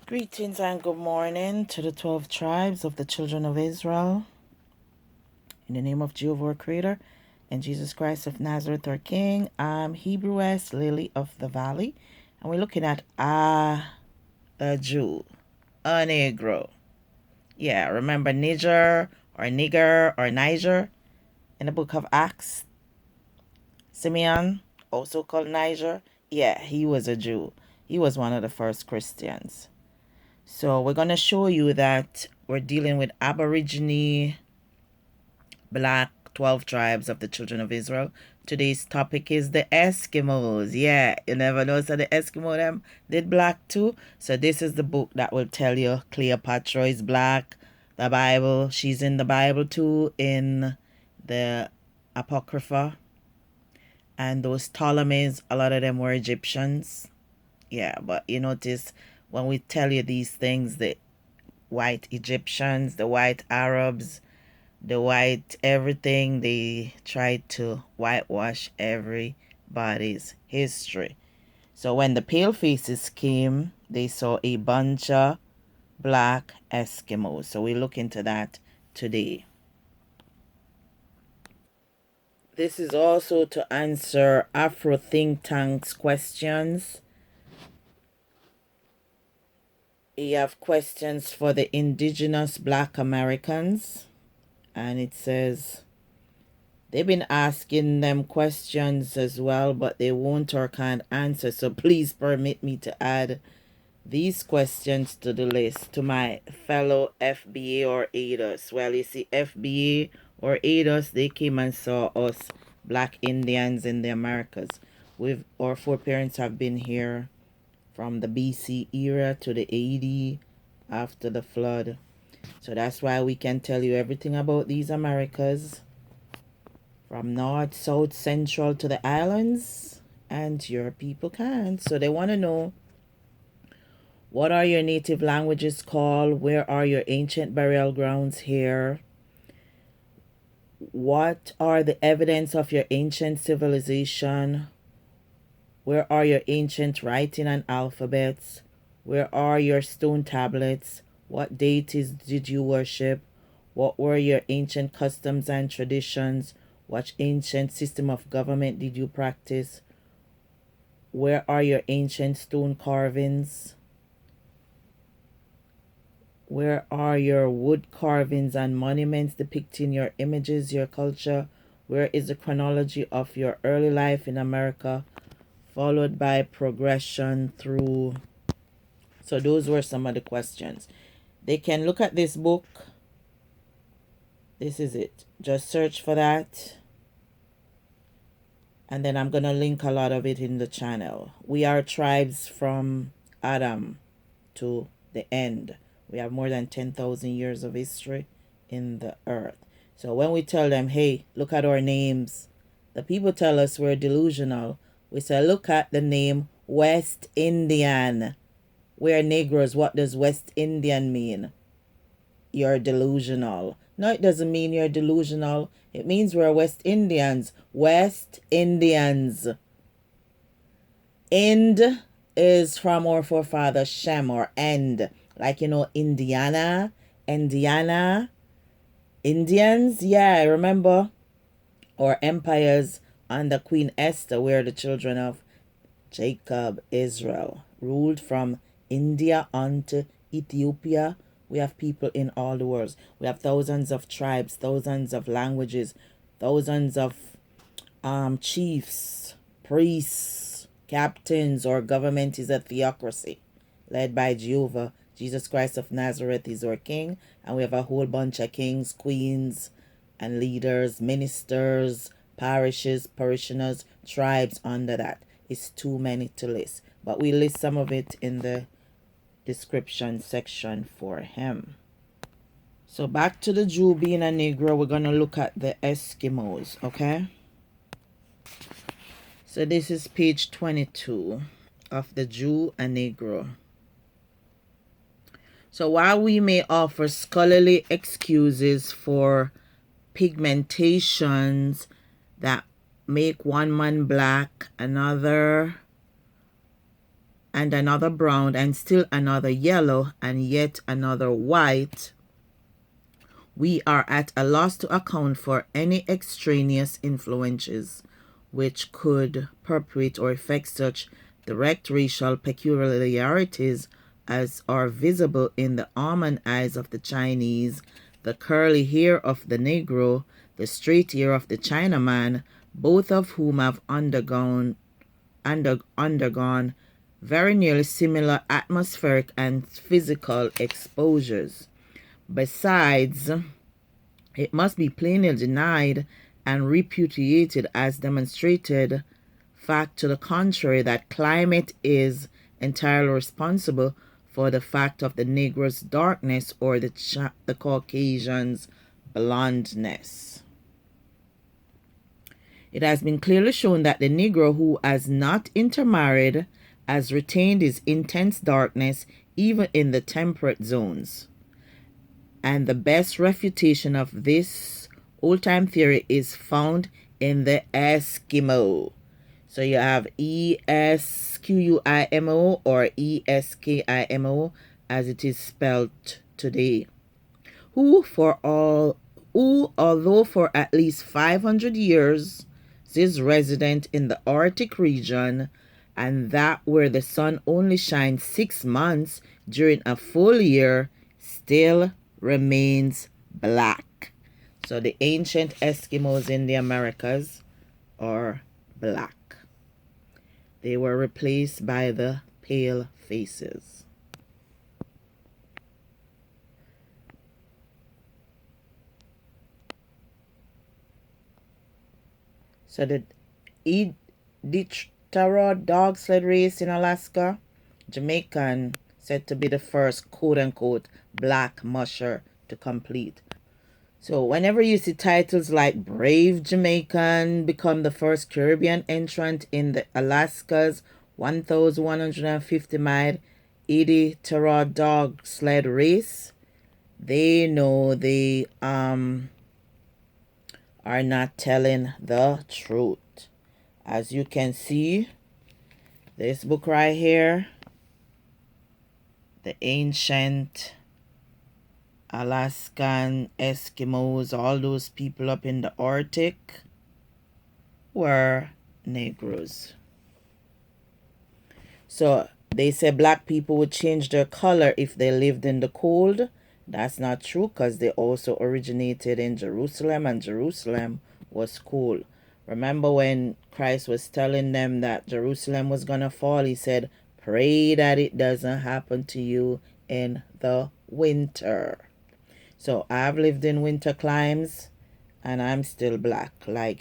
Greetings and good morning to the 12 tribes of the children of Israel. In the name of Jehovah, our Creator, and Jesus Christ of Nazareth, our King, I'm Hebrewess Lily of the Valley, and we're looking at a Jew, a Negro. Yeah, remember Niger or Niger or Niger in the book of Acts? Simeon, also called Niger. Yeah, he was a Jew. He was one of the first Christians. So we're going to show you that we're dealing with Aborigine Black 12 tribes of the children of Israel. Today's topic is the Eskimos. Yeah, you never know, so the Eskimo them did black too. So this is the book that will tell you Cleopatra is black. The Bible, she's in the Bible too, in the Apocrypha. And those Ptolemies, a lot of them were Egyptians. Yeah, but you notice when we tell you these things, the white Egyptians, the white Arabs, the white everything, they tried to whitewash everybody's history. So when the pale faces came, they saw a bunch of black Eskimos. So we look into that today. This is also to answer Afro think tank's questions. You have questions for the Indigenous Black Americans. And it says they've been asking them questions as well, but they won't or can't answer. So please permit me to add these questions to the list to my fellow FBA or ADOS. Well, you see, FBA or ADOS, they came and saw us Black Indians in the Americas. Our foreparents have been here from the BC era to the AD after the flood. So that's why we can tell you everything about these Americas, from north, south, central to the islands, and your people can't. So they want to know, what are your native languages called? Where are your ancient burial grounds here? What are the evidence of your ancient civilization? Where are your ancient writing and alphabets? Where are your stone tablets? What deities did you worship? What were your ancient customs and traditions? What ancient system of government did you practice? Where are your ancient stone carvings? Where are your wood carvings and monuments depicting your images, your culture? Where is the chronology of your early life in America, followed by progression through? So those were some of the questions. They can look at this book. This is it. Just search for that. And then I'm going to link a lot of it in the channel. We are tribes from Adam to the end. We have more than 10,000 years of history in the earth. So when we tell them, hey, look at our names, the people tell us we're delusional. We say, look at the name West Indian. We're Negroes. What does West Indian mean? You're delusional. No, it doesn't mean you're delusional. It means we're West Indians. West Indians. Ind is from our forefather Shem, or end. Like, Indiana, Indiana, Indians. Yeah, remember our empires under Queen Esther were the children of Jacob, Israel, ruled from India onto Ethiopia. We have people in all the world. We have thousands of tribes, thousands of languages, thousands of chiefs, priests, captains. Our government is a theocracy led by Jehovah. Jesus Christ of Nazareth is our king, and we have a whole bunch of kings, queens, and leaders, ministers, parishes, parishioners, tribes under that. It's too many to list, but we list some of it in the description section for him. So back to the Jew being a Negro, we're going to look at the Eskimos, okay? So this is page 22 of the Jew and Negro. So while we may offer scholarly excuses for pigmentations that make one man black, another and another brown, and still another yellow, and yet another white, we are at a loss to account for any extraneous influences which could perpetuate or affect such direct racial peculiarities as are visible in the almond eyes of the Chinese, the curly hair of the Negro, the straight hair of the Chinaman, both of whom have undergone very nearly similar atmospheric and physical exposures. Besides, it must be plainly denied and repudiated as demonstrated fact to the contrary that climate is entirely responsible for the fact of the Negro's darkness or the Caucasian's blondness. It has been clearly shown that the Negro who has not intermarried has retained his intense darkness even in the temperate zones. And the best refutation of this old-time theory is found in the Eskimo. So you have Esquimo or Eskimo as it is spelled today, who although for at least 500 years is resident in the Arctic region, and that where the sun only shines 6 months during a full year, still remains black. So the ancient Eskimos in the Americas are black. They were replaced by the pale faces. So the Iditarod dog-SLED race in Alaska, Jamaican, said to be the first quote-unquote black musher to complete. So whenever you see titles like Brave Jamaican become the first Caribbean entrant in the Alaska's 1,150-mile Iditarod dog-SLED race, they know they are not telling the truth. As you can see, this book right here, the ancient Alaskan Eskimos, all those people up in the Arctic, were Negroes. So they say black people would change their color if they lived in the cold. That's not true, because they also originated in Jerusalem, and Jerusalem was cool. Remember when Christ was telling them that Jerusalem was going to fall, he said, pray that it doesn't happen to you in the winter. So I've lived in winter climes, and I'm still black, like